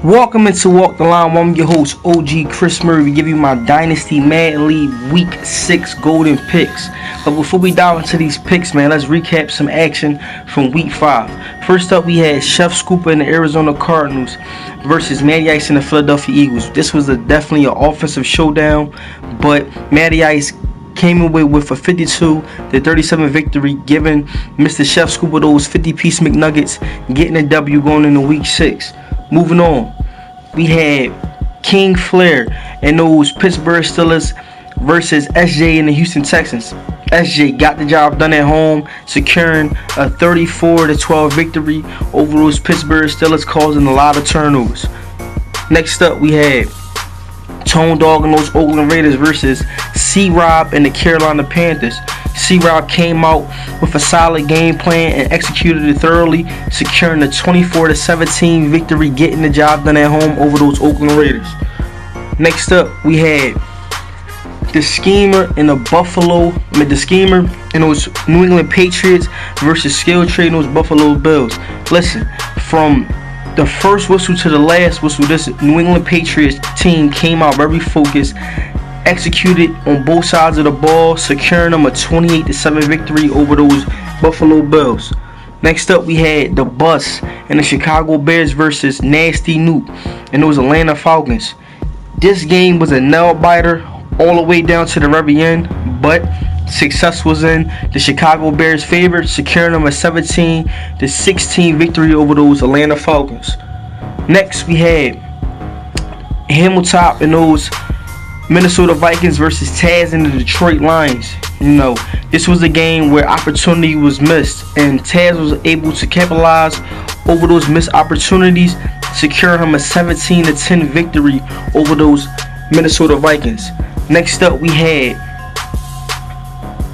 Welcome into Walk the Line. I'm your host, OG Chris Murray. We give you my Dynasty Mad League Week 6 Golden Picks. But before we dive into these picks, man, let's recap some action from Week 5. First up, we had Chef Scooper and the Arizona Cardinals versus Matty Ice and the Philadelphia Eagles. This was definitely an offensive showdown, but Matty Ice came away with a 52-37 victory, giving Mr. Chef Scooper those 50-piece McNuggets, getting a W going into Week 6. Moving on, we had King Flair and those Pittsburgh Steelers versus SJ and the Houston Texans. SJ got the job done at home, securing a 34-12 victory over those Pittsburgh Steelers, causing a lot of turnovers. Next up, we had Tone Dog and those Oakland Raiders versus C-Rob and the Carolina Panthers. C-Rob came out with a solid game plan and executed it thoroughly, securing a 24-17 victory, getting the job done at home over those Oakland Raiders. Next up, we had the Schemer and the Schemer and those New England Patriots versus Skill Trade and those Buffalo Bills. Listen, from the first whistle to the last whistle, this New England Patriots team came out very focused, executed on both sides of the ball, securing them a 28-7 victory over those Buffalo Bills. Next up, we had the Bus and the Chicago Bears versus Nasty Newt and those Atlanta Falcons. This game was a nail-biter all the way down to the very end, but success was in the Chicago Bears' favor, securing them a 17-16 victory over those Atlanta Falcons. Next, we had Hamilton and those Minnesota Vikings versus Taz and the Detroit Lions. You know, this was a game where opportunity was missed, and Taz was able to capitalize over those missed opportunities, securing him a 17-10 victory over those Minnesota Vikings. Next up, we had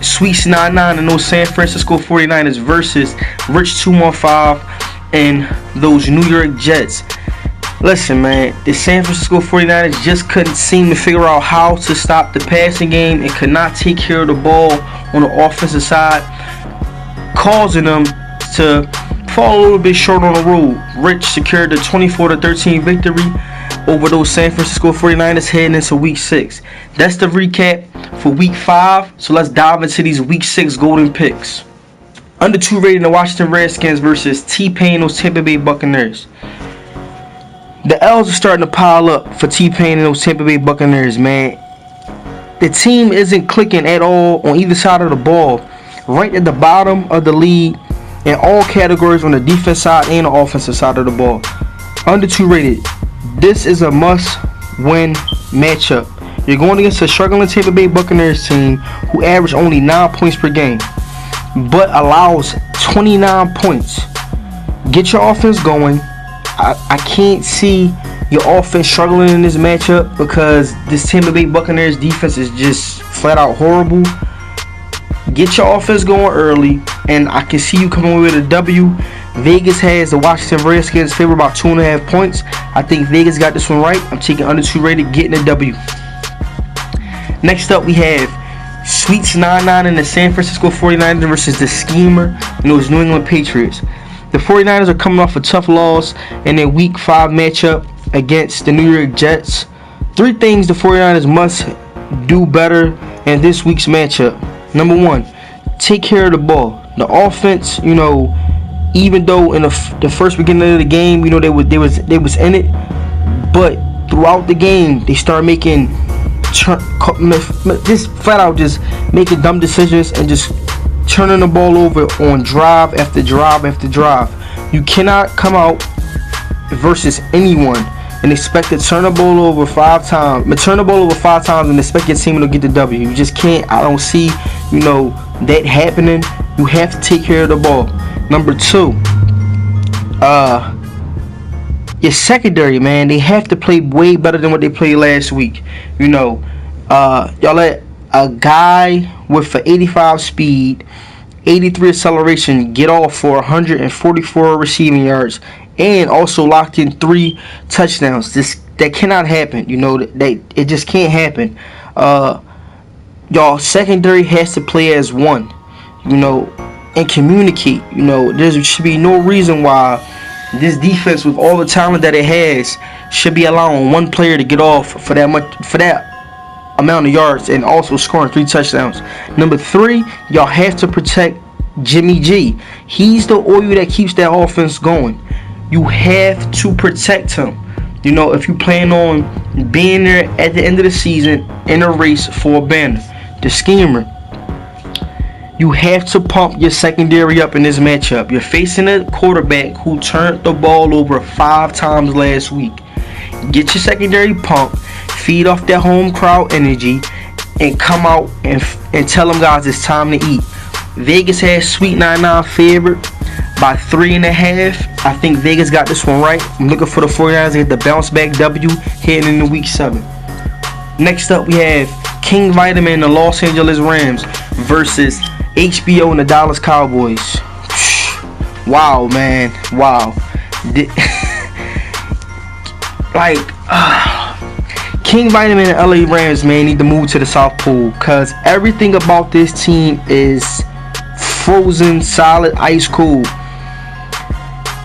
Sweets 99 and those San Francisco 49ers versus Rich 215 and those New York Jets. Listen, man, the San Francisco 49ers just couldn't seem to figure out how to stop the passing game and could not take care of the ball on the offensive side, causing them to fall a little bit short on the road. Rich secured a 24-13 victory over those San Francisco 49ers heading into Week 6. That's the recap for Week 5. So let's dive into these Week 6 golden picks. Under 2 rating, the Washington Redskins versus T-Pain, those Tampa Bay Buccaneers. The L's are starting to pile up for T-Pain and those Tampa Bay Buccaneers, man. The team isn't clicking at all on either side of the ball. Right at the bottom of the league in all categories on the defense side and the offensive side of the ball. Under 2 rated. This is a must-win matchup. You're going against a struggling Tampa Bay Buccaneers team who average only 9 points per game, but allows 29 points. Get your offense going. I can't see your offense struggling in this matchup because this Tampa Bay Buccaneers defense is just flat out horrible. Get your offense going early, and I can see you coming away with a W. Vegas has the Washington Redskins favored about 2.5 points. I think Vegas got this one right. I'm taking under 2 rated, getting a W. Next up, we have Sweets 99 and the San Francisco 49ers versus the Schemer and those New England Patriots. The 49ers are coming off a tough loss in their Week 5 matchup against the New York Jets. 3 things the 49ers must do better in this week's matchup. Number 1, take care of the ball. The offense, you know, even though in the first beginning of the game, you know, they was in it, but throughout the game they started making just flat out just making dumb decisions and just turning the ball over on drive after drive after drive. You cannot come out versus anyone and expect to turn the ball over 5 times. Turn the ball over 5 times and expect your team to get the W. You just can't. I don't see, you know, that happening. You have to take care of the ball. Number 2, your secondary, man, they have to play way better than what they played last week. You know, y'all let a guy with an 85 speed, 83 acceleration get off for 144 receiving yards and also locked in 3 touchdowns. That cannot happen. You know, it just can't happen. Y'all secondary has to play as one. You know, and communicate. You know, there should be no reason why This defense, with all the talent that it has, should be allowing one player to get off for that amount of yards and also scoring 3 touchdowns. Number 3, y'all have to protect Jimmy G. He's the oil that keeps that offense going. You have to protect him. You know, if you plan on being there at the end of the season in a race for a banner, the schemer, you have to pump your secondary up in this matchup. You're facing a quarterback who turned the ball over 5 times last week. Get your secondary pumped, feed off that home crowd energy, and come out and tell them guys it's time to eat. Vegas has Sweet 99 favored by 3.5. I think Vegas got this one right. I'm looking for the 49ers to get the bounce back W heading into week 7. Next up, we have King Vitamin and the Los Angeles Rams versus HBO and the Dallas Cowboys. Wow, man. Wow. King Vitamin and LA Rams, man, need to move to the South Pole, because everything about this team is frozen, solid, ice cold.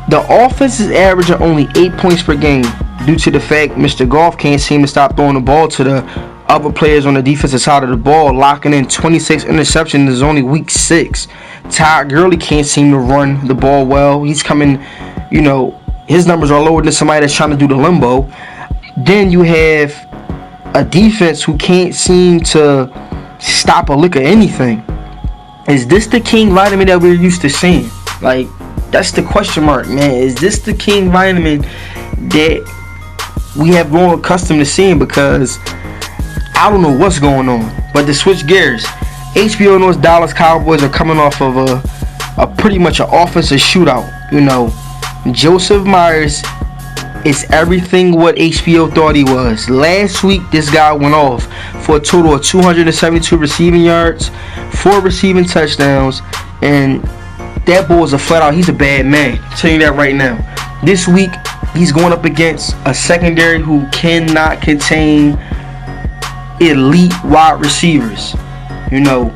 The offense is averaging only 8 points per game due to the fact Mr. Goff can't seem to stop throwing the ball to the other players on the defensive side of the ball, locking in 26 interceptions is only week 6. Todd Gurley can't seem to run the ball well. He's coming, you know, his numbers are lower than somebody that's trying to do the limbo. Then you have a defense who can't seem to stop a lick of anything. Is this the King Vitamin that we're used to seeing? Like, that's the question mark, man. Is this the King Vitamin that we have grown accustomed to seeing? Because I don't know what's going on. But to switch gears, HBO and those Dallas Cowboys are coming off of a pretty much an offensive shootout. You know, Joseph Myers is everything what HBO thought he was. Last week, this guy went off for a total of 272 receiving yards, 4 receiving touchdowns, and that boy is a flat out, he's a bad man. I'm telling you that right now. This week, he's going up against a secondary who cannot contain elite wide receivers. You know,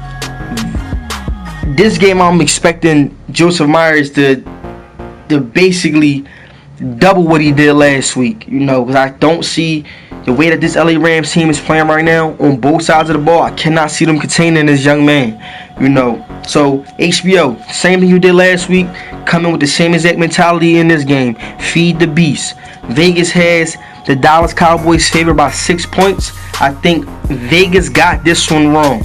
this game I'm expecting Joseph Myers to basically double what he did last week. You know, because I don't see the way that this LA Rams team is playing right now on both sides of the ball. I cannot see them containing this young man. You know, so HBO, same thing you did last week, coming with the same exact mentality in this game. Feed the beast. Vegas has the Dallas Cowboys favored by 6 points. I think Vegas got this one wrong.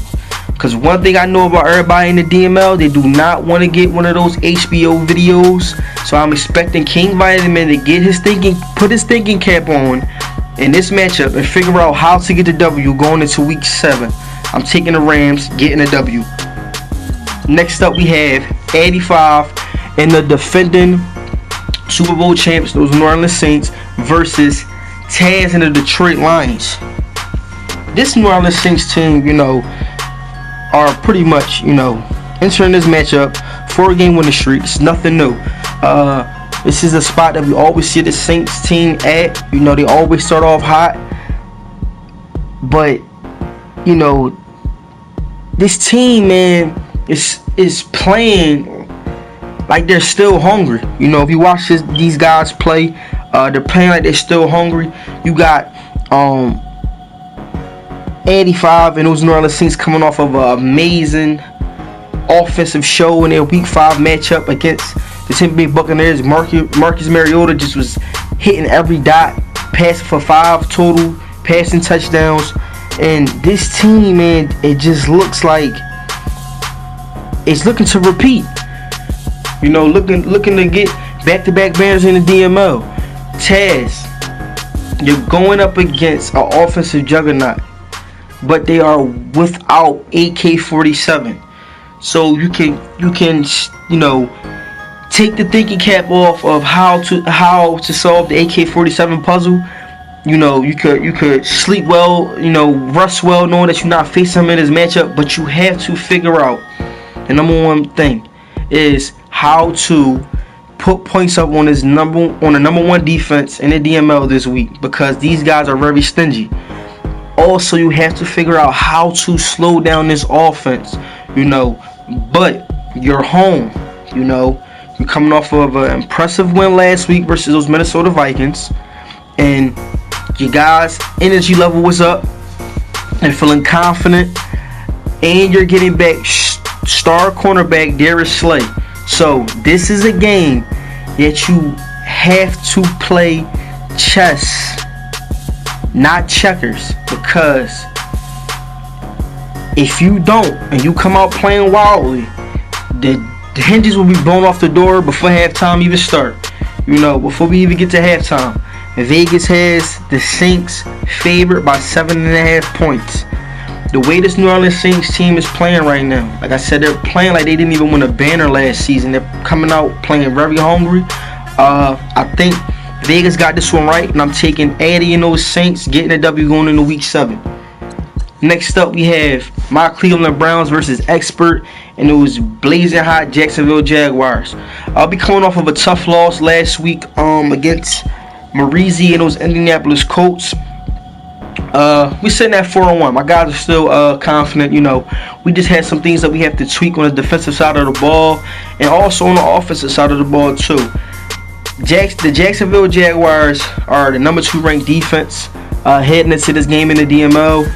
Because one thing I know about everybody in the DML, they do not want to get one of those HBO videos. So I'm expecting King Vitamin to get put his thinking cap on in this matchup and figure out how to get the W going into week 7. I'm taking the Rams, getting a W. Next up, we have 85 and the defending Super Bowl champs, those New Orleans Saints, versus Taz and the Detroit Lions. This New Orleans Saints team, you know, are pretty much, you know, entering this matchup 4-game winning streak. It's nothing new. This is a spot that we always see the Saints team at. You know, they always start off hot, but you know, this team, man, is playing like they're still hungry. You know, if you watch these guys play, they're playing like they're still hungry. You got 85 and those New Orleans Saints coming off of an amazing offensive show in their week 5 matchup against the Tampa Bay Buccaneers. Marcus Mariota just was hitting every dot, passing for 5 total passing touchdowns. And this team, man, it just looks like it's looking to repeat. You know, looking to get back-to-back banners in the DML. Taz, you're going up against an offensive juggernaut, but they are without AK-47. So you can you know, take the thinking cap off of how to solve the AK-47 puzzle. You know, you could sleep well, you know, rest well, knowing that you're not facing him in this matchup. But you have to figure out the number one thing is how to put points up on the number one defense in the DML this week, because these guys are very stingy. Also, you have to figure out how to slow down this offense. You know, but you're home. You know, You're coming off of an impressive win last week versus those Minnesota Vikings. And your guys' energy level was up. And feeling confident. And you're getting back star cornerback Darius Slay. So this is a game that you have to play chess, not checkers. Because if you don't and you come out playing wildly, the hinges will be blown off the door before halftime even start. Before we even get to halftime. Vegas has the Saints favored by 7.5 points. The way this New Orleans Saints team is playing right now, like I said, they're playing like they didn't even win a banner last season. They're coming out playing very hungry. I think Vegas got this one right, and I'm taking Addy and those Saints getting a W going into Week 7. Next up, we have my Cleveland Browns versus Expert and those blazing hot Jacksonville Jaguars. I'll be coming off of a tough loss last week against Marizi and those Indianapolis Colts. We're sitting at 4-1. My guys are still confident. We just had some things that we have to tweak on the defensive side of the ball and also on the offensive side of the ball too. The Jacksonville Jaguars are the number 2 ranked defense heading into this game in the DML.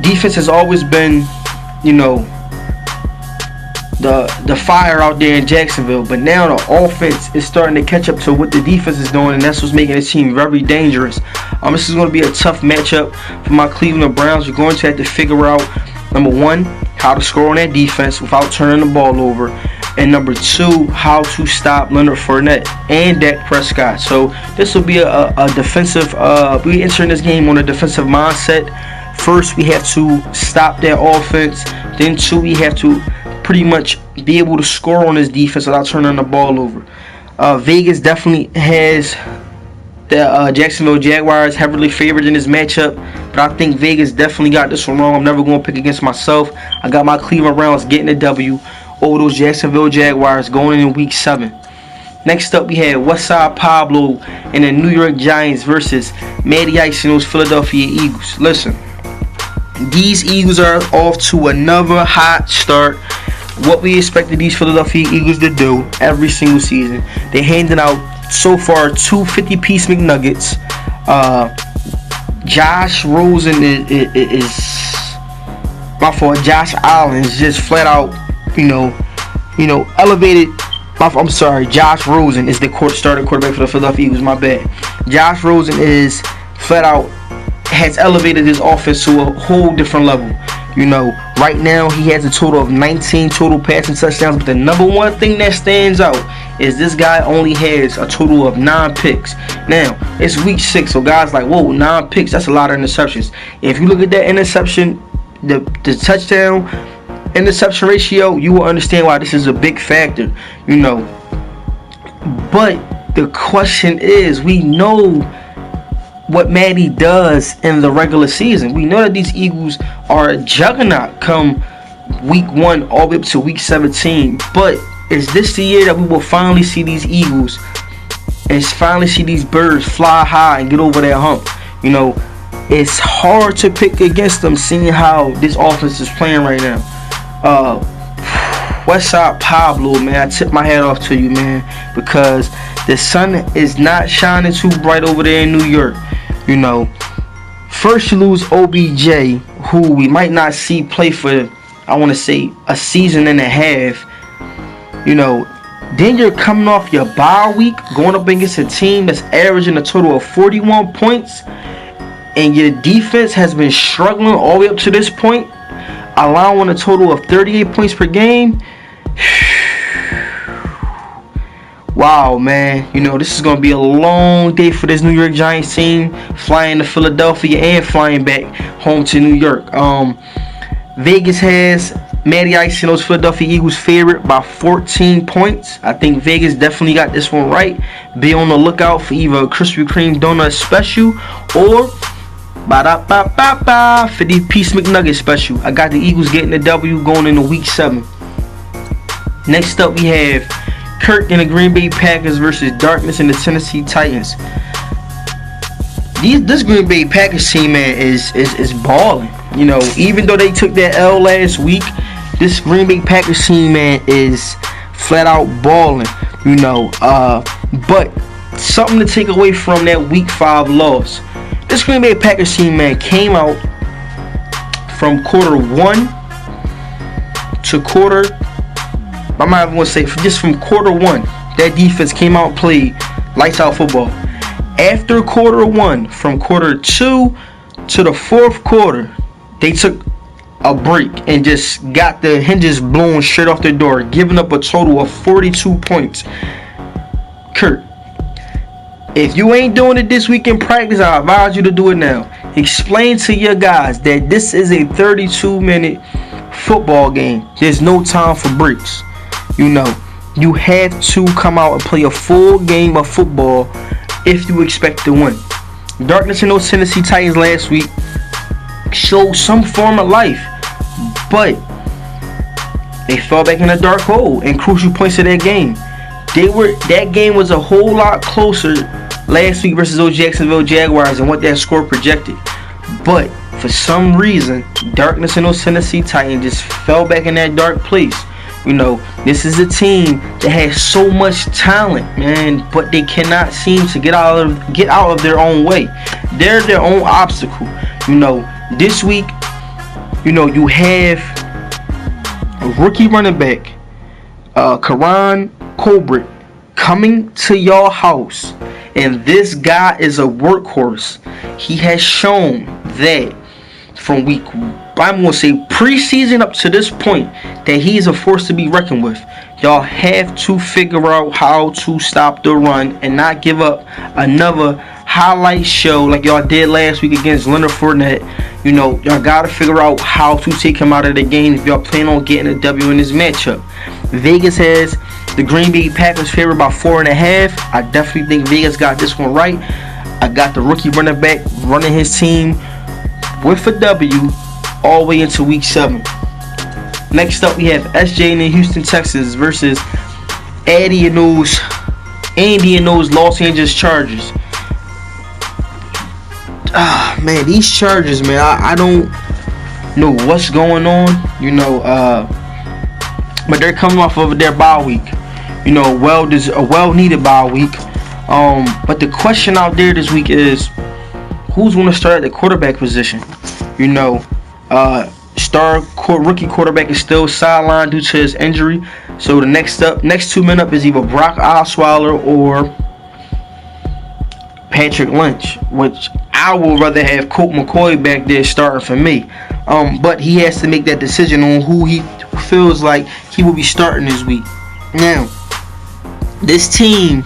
Defense has always been, the fire out there in Jacksonville, but now the offense is starting to catch up to what the defense is doing, and that's what's making this team very dangerous. This is going to be a tough matchup for my Cleveland Browns. You're going to have to figure out, number 1, how to score on that defense without turning the ball over, and number 2, how to stop Leonard Fournette and Dak Prescott. So this will be a defensive. We entering this game on a defensive mindset. First, we have to stop their offense. Then 2, we have to pretty much be able to score on this defense without turning the ball over. Vegas definitely has the Jacksonville Jaguars heavily favored in this matchup, but I think Vegas definitely got this one wrong. I'm never going to pick against myself. I got my Cleveland Browns getting a W over those Jacksonville Jaguars going in Week 7. Next up, we have Westside Pablo and the New York Giants versus Matty Ice and those Philadelphia Eagles. Listen, these Eagles are off to another hot start. What we expected these Philadelphia Eagles to do every single season. They're handing out so far 2 50-piece McNuggets. Josh Rosen is my fault. Josh Allen is just flat out, elevated. I'm sorry. Josh Rosen is the starting quarterback for the Philadelphia Eagles. My bad. Josh Rosen is flat out has elevated his offense to a whole different level. Right now he has a total of 19 total passing touchdowns, but the number one thing that stands out is this guy only has a total of 9 picks. Now, it's Week 6, so guys like, whoa, 9 picks, that's a lot of interceptions. If you look at that interception, the touchdown interception ratio, you will understand why this is a big factor, But the question is, we know what Matty does in the regular season. We know that these Eagles are a juggernaut come Week 1 all the way up to Week 17. But is this the year that we will finally see these Eagles and finally see these birds fly high and get over that hump? It's hard to pick against them seeing how this offense is playing right now. Westside Pablo, man, I tip my hat off to you, man, because the sun is not shining too bright over there in New York. First you lose OBJ, who we might not see play for, I want to say, a season and a half. Then you're coming off your bye week, going up against a team that's averaging a total of 41 points, and your defense has been struggling all the way up to this point, allowing a total of 38 points per game. Wow, man. This is going to be a long day for this New York Giants team, flying to Philadelphia and flying back home to New York. Vegas has Matty Ice and those Philadelphia Eagles favorite by 14 points. I think Vegas definitely got this one right. Be on the lookout for either a Krispy Kreme donut special or 50-piece McNugget special. I got the Eagles getting the W going into Week 7. Next up, we have Kirk and the Green Bay Packers versus Darkness and the Tennessee Titans. This Green Bay Packers team, man, is balling. Even though they took that L last week, this Green Bay Packers team, man, is flat out balling, you know. But something to take away from that Week 5 loss. This Green Bay Packers team, man, came out from quarter 1 to quarter, I'm not even going to say, just from quarter 1, that defense came out and played lights out football. After quarter 1, from quarter 2 to the 4th quarter, they took a break and just got the hinges blown straight off their door, giving up a total of 42 points. Kurt, if you ain't doing it this week in practice, I advise you to do it now. Explain to your guys that this is a 32-minute football game. There's no time for breaks. You know, you have to come out and play a full game of football if you expect to win. Darkness in those Tennessee Titans last week showed some form of life, but they fell back in a dark hole in crucial points of that game. That game was a whole lot closer last week versus those Jacksonville Jaguars and what that score projected. But for some reason, Darkness in those Tennessee Titans just fell back in that dark place. You know, this is a team that has so much talent, man, but they cannot seem to get out of their own way. They're their own obstacle. You know, this week, you know, you have a rookie running back, Karan Colbert, coming to your house, and this guy is a workhorse. He has shown that from week, I'm going to say preseason up to this point, that he's a force to be reckoned with. Y'all have to figure out how to stop the run and not give up another highlight show like y'all did last week against Leonard Fournette. You know, y'all got to figure out how to take him out of the game if y'all plan on getting a W in this matchup. Vegas has the Green Bay Packers favored by 4.5. I definitely think Vegas got this one right. I got the rookie running back running his team with a W all the way into week 7. Next up, we have SJ and the Houston Texans versus Andy and those Los Angeles Chargers. Man, these Chargers, man, I don't know what's going on, you know, but they're coming off of their bye week, you know, a well-needed bye week. But the question out there this week is, who's going to start at the quarterback position? You know, rookie quarterback is still sidelined due to his injury. So the next 2 men up is either Brock Osweiler or Patrick Lynch, which I would rather have Colt McCoy back there starting for me. But he has to make that decision on who he feels like he will be starting this week. Now, this team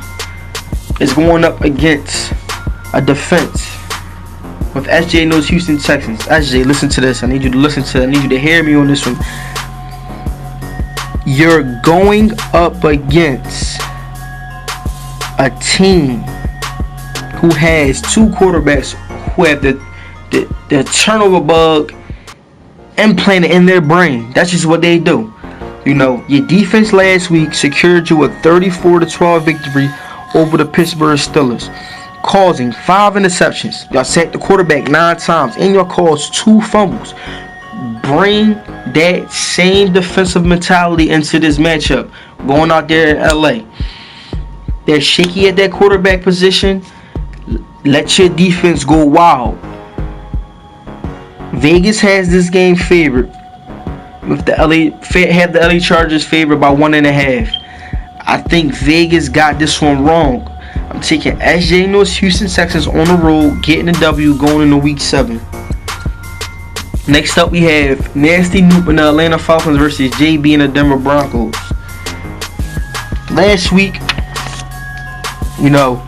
is going up against a defense with SJ and those Houston Texans. SJ, listen to this. I need you to hear me on this one. You're going up against a team who has two quarterbacks who have the turnover bug implanted in their brain. That's just what they do. You know, your defense last week secured you a 34-12 victory over the Pittsburgh Steelers, causing 5 interceptions. Y'all sacked the quarterback 9 times, and y'all caused 2 fumbles. Bring that same defensive mentality into this matchup going out there in LA. They're shaky at that quarterback position. Let your defense go wild. Vegas has this game favored with the LA Chargers favored by 1.5. I think Vegas got this one wrong. I'm taking SJ and those Houston Texans on the road, getting a W going into week 7. Next up, we have Nasty Noop and the Atlanta Falcons versus JB and the Denver Broncos. Last week, you know,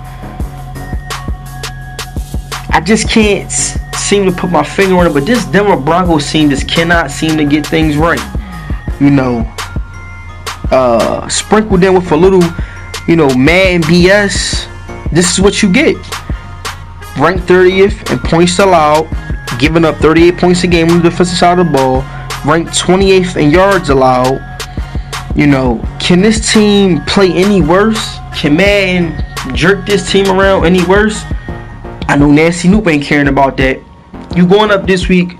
I just can't seem to put my finger on it, but this Denver Broncos team just cannot seem to get things right. You know, sprinkled in with a little, you know, Madden BS. This is what you get. Ranked 30th in points allowed, giving up 38 points a game on the defensive side of the ball. Ranked 28th in yards allowed. You know, can this team play any worse? Can Madden jerk this team around any worse? I know Nasty Noop ain't caring about that. You going up this week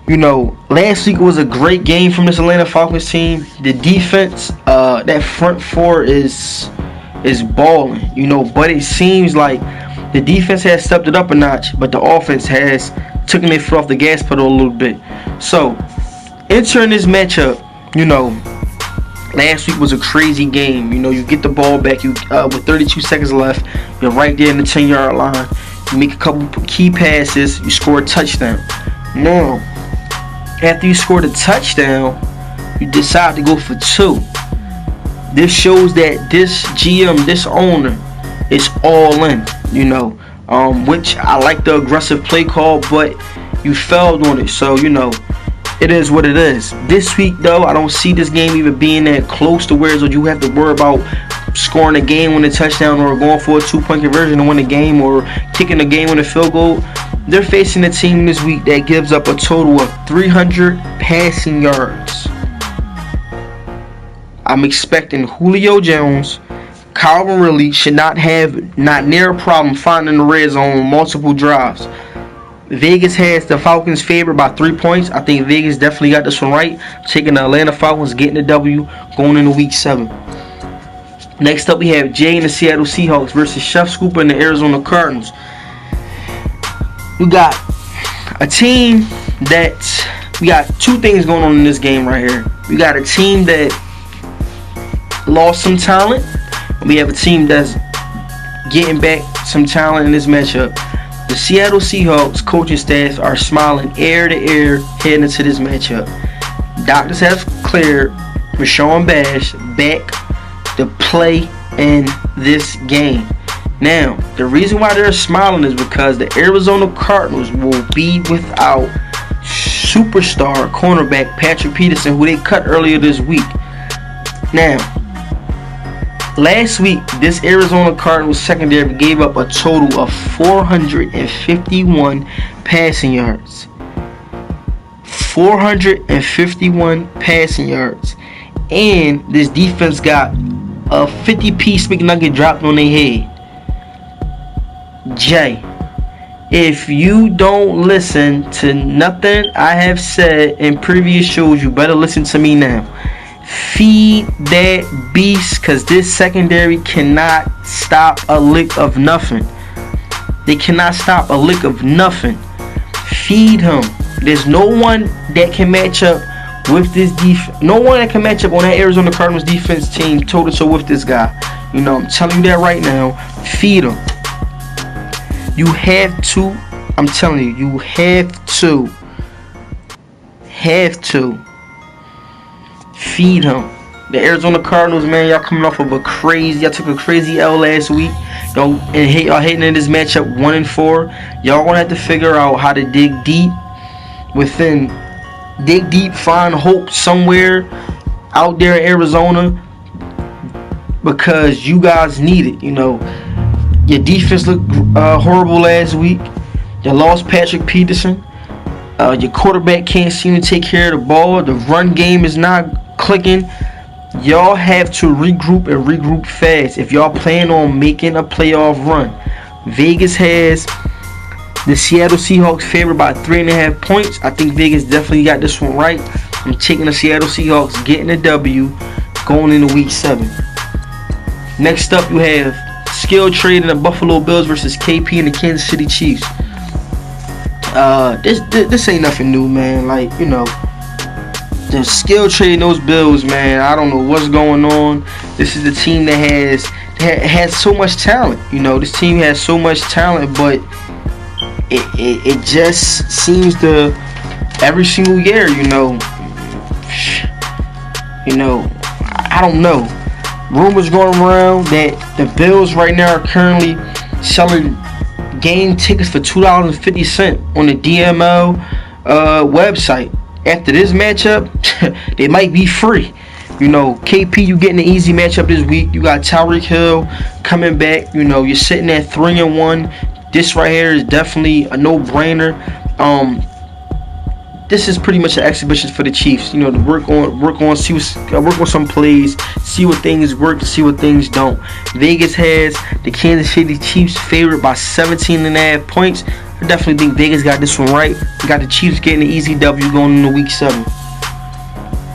You know, last week was a great game from this Atlanta Falcons team. The defense, that front four is balling, you know, but it seems like the defense has stepped it up a notch, but the offense has taken their foot off the gas pedal a little bit. So, entering this matchup, you know, last week was a crazy game. You know, you get the ball back, you with 32 seconds left, you're right there in the 10-yard line. You make a couple key passes, you score a touchdown. Now, after you score the touchdown, you decide to go for 2. This shows that this GM, this owner, is all in, you know, which I like the aggressive play call, but you failed on it. So, you know, it is what it is. This week, though, I don't see this game even being that close to where you have to worry about scoring a game-winning touchdown or going for a 2-point conversion to win the game or kicking a game-winning field goal. They're facing a team this week that gives up a total of 300 passing yards. I'm expecting Julio Jones, Calvin Ridley should not near a problem finding the red zone on multiple drives. Vegas has the Falcons favored by 3 points. I think Vegas definitely got this one right. Taking the Atlanta Falcons, getting the W, going into Week 7. Next up, we have Jay and the Seattle Seahawks versus Chef Scooper and the Arizona Cardinals. We got a team that we got 2 things going on in this game right here. We got a team that lost some talent, and we have a team that's getting back some talent in this matchup. The Seattle Seahawks coaching staff are smiling ear to ear heading into this matchup. Doctors have cleared Rashawn Bash back to play in this game. Now, the reason why they're smiling is because the Arizona Cardinals will be without superstar cornerback Patrick Peterson, who they cut earlier this week. Now, last week, this Arizona Cardinals secondary gave up a total of 451 passing yards. 451 passing yards. And this defense got a 50-piece McNugget dropped on their head. Jay, if you don't listen to nothing I have said in previous shows, you better listen to me now. Feed that beast, because this secondary cannot stop a lick of nothing. They cannot stop a lick of nothing. Feed him. There's no one that can match up with this defense. No one that can match up on that Arizona Cardinals defense team toe-to-toe with this guy. You know, I'm telling you that right now. Feed him. You have to. I'm telling you, you have to. Feed him. The Arizona Cardinals, man, y'all coming off of y'all took a crazy L last week. Y'all heading in this matchup 1-4. Y'all gonna have to figure out how to dig deep, find hope somewhere out there in Arizona, because you guys need it. You know, your defense looked horrible last week. You lost Patrick Peterson. Your quarterback can't seem to take care of the ball. The run game is not clicking. Y'all have to regroup fast if y'all plan on making a playoff run. Vegas has the Seattle Seahawks favored by 3.5 points. I think Vegas definitely got this one right. I'm taking the Seattle Seahawks, getting a W, going into Week 7. Next up, you have skill trade in the Buffalo Bills versus KP and the Kansas City Chiefs. This ain't nothing new, man. Like, you know, the skill trade in those Bills, man, I don't know what's going on. This is the team that has so much talent. You know, this team has so much talent, but it just seems to every single year, you know, I don't know. Rumors going around that the Bills right now are currently selling game tickets for $2.50 on the DML website. After this matchup, they might be free. You know, KP, you getting an easy matchup this week. You got Tyreek Hill coming back. You know, you're sitting at 3-1. This right here is definitely a no-brainer. This is pretty much an exhibition for the Chiefs. You know, to work on some plays, see what things work, see what things don't. Vegas has the Kansas City Chiefs favored by 17.5 points. I definitely think Vegas got this one right. We got the Chiefs getting an easy W going into Week 7.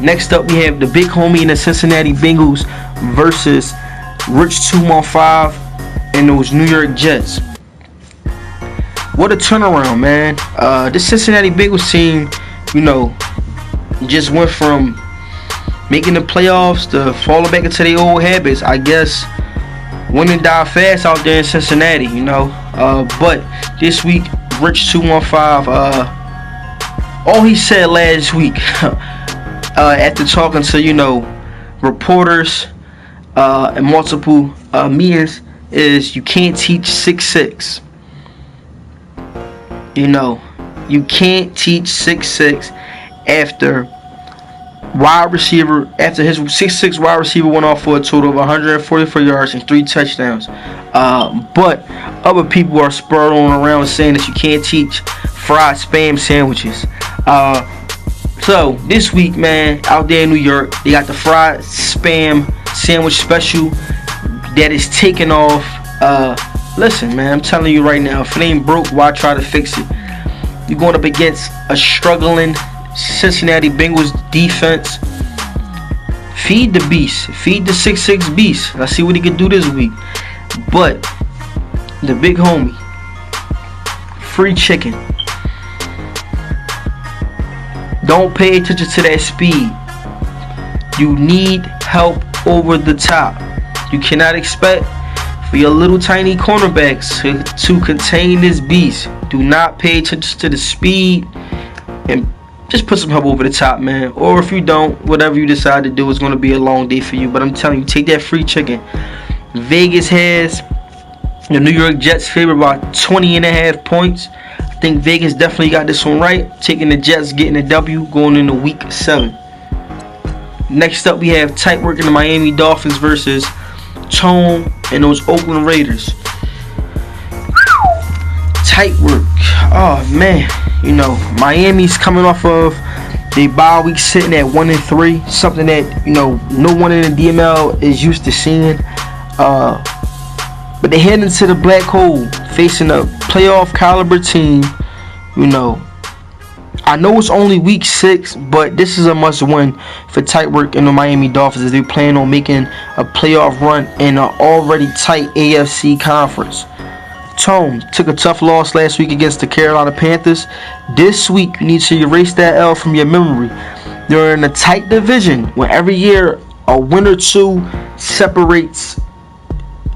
Next up, we have the big homie in the Cincinnati Bengals versus Rich 215 and those New York Jets. What a turnaround, man. This Cincinnati Bengals team, just went from making the playoffs to falling back into their old habits. I guess win and die fast out there in Cincinnati, But this week, Rich 215, all he said last week after talking to, reporters and multiple meetings is you can't teach 6'6". You can't teach 6'6" after his 6'6" wide receiver went off for a total of 144 yards and 3 touchdowns. But other people are spurring around saying that you can't teach fried spam sandwiches. So this week, man, out there in New York, they got the fried spam sandwich special that is taking off. Listen, man, I'm telling you right now, if it ain't broke, why try to fix it? You're going up against a struggling Cincinnati Bengals defense. Feed the beast. Feed the 6'6" beast. Let's see what he can do this week. But the big homie, free chicken. Don't pay attention to that speed. You need help over the top. You cannot expect for your little tiny cornerbacks to contain this beast. Do not pay attention to the speed and just put some help over the top, man. Or if you don't, whatever you decide to do is going to be a long day for you. But I'm telling you, take that free chicken. Vegas has the New York Jets favored by 20.5 points. I think Vegas definitely got this one right. Taking the Jets, getting a W, going into Week 7. Next up, we have tight work in the Miami Dolphins versus Tone and those Oakland Raiders. Tight work. Oh, man. Miami's coming off of the bye week sitting at 1-3. Something that, no one in the DML is used to seeing. But they head into the black hole facing a playoff caliber team. I know it's only week 6, but this is a must win for tight work in the Miami Dolphins as they plan on making a playoff run in an already tight AFC conference. Tone took a tough loss last week against the Carolina Panthers. This week, you need to erase that L from your memory. They're in a tight division where every year a win or two separates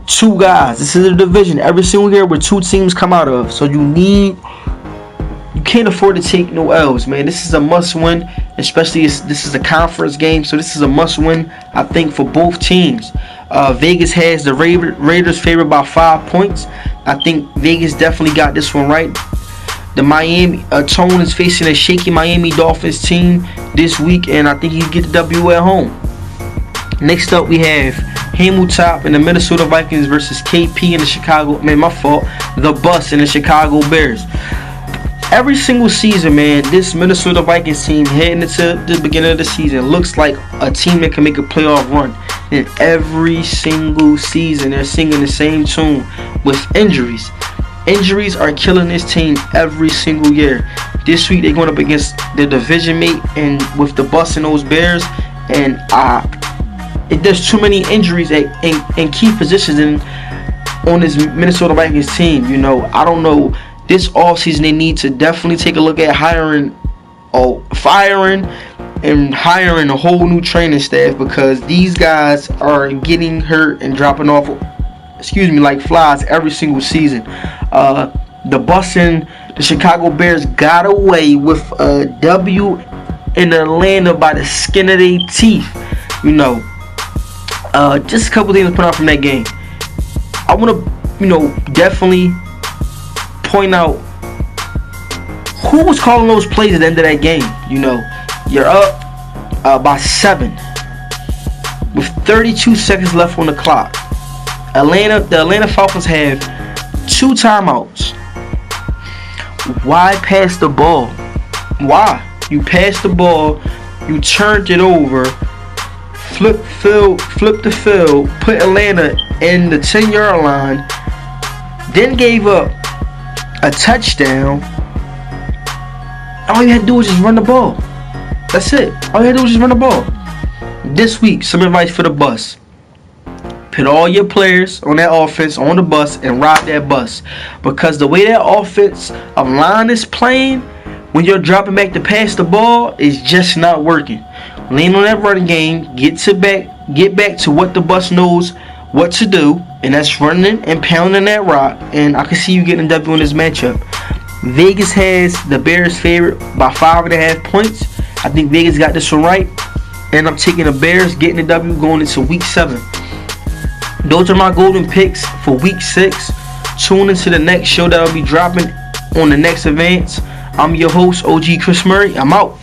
2 guys. This is a division every single year where 2 teams come out of. So you can't afford to take no L's, man. This is a must win, especially this is a conference game. So this is a must win, I think, for both teams. Vegas has the Raiders favored by 5 points. I think Vegas definitely got this one right. The Miami Tone is facing a shaky Miami Dolphins team this week, and I think he can get the W at home. Next up, we have Hamiltop and the Minnesota Vikings versus KP and the Bus and the Chicago Bears. Every single season, man, this Minnesota Vikings team heading into the beginning of the season looks like a team that can make a playoff run. And every single season, they're singing the same tune with injuries. Injuries are killing this team every single year. This week, they're going up against their division mate and with the Bus and those Bears. And there's too many injuries in key positions on this Minnesota Vikings team. I don't know. This offseason, they need to definitely take a look at firing and hiring a whole new training staff, because these guys are getting hurt and dropping off, like flies every single season. The Bus and the Chicago Bears got away with a W in Atlanta by the skin of their teeth. Just a couple things to put out from that game. I want to, definitely point out who was calling those plays at the end of that game. You're up by 7 with 32 seconds left on the clock. The Atlanta Falcons have 2 timeouts. Why pass the ball? Why? You passed the ball, you turned it over, flip the field, put Atlanta in the 10-yard line, then gave up a touchdown, all you had to do was just run the ball. That's it. All you had to do was just run the ball. This week, some advice for the bus. Put all your players on that offense on the bus and ride that bus. Because the way that offensive line is playing, when you're dropping back to pass the ball, is just not working. Lean on that running game. Get back to what the bus knows what to do, and that's running and pounding that rock. And I can see you getting a W in this matchup. Vegas has the Bears favorite by 5.5 points. I think Vegas got this one right, and I'm taking the Bears getting the W going into week 7. Those are my golden picks for week 6. Tune into the next show that will be dropping on the next advance. I'm your host, OG Chris Murray. I'm out.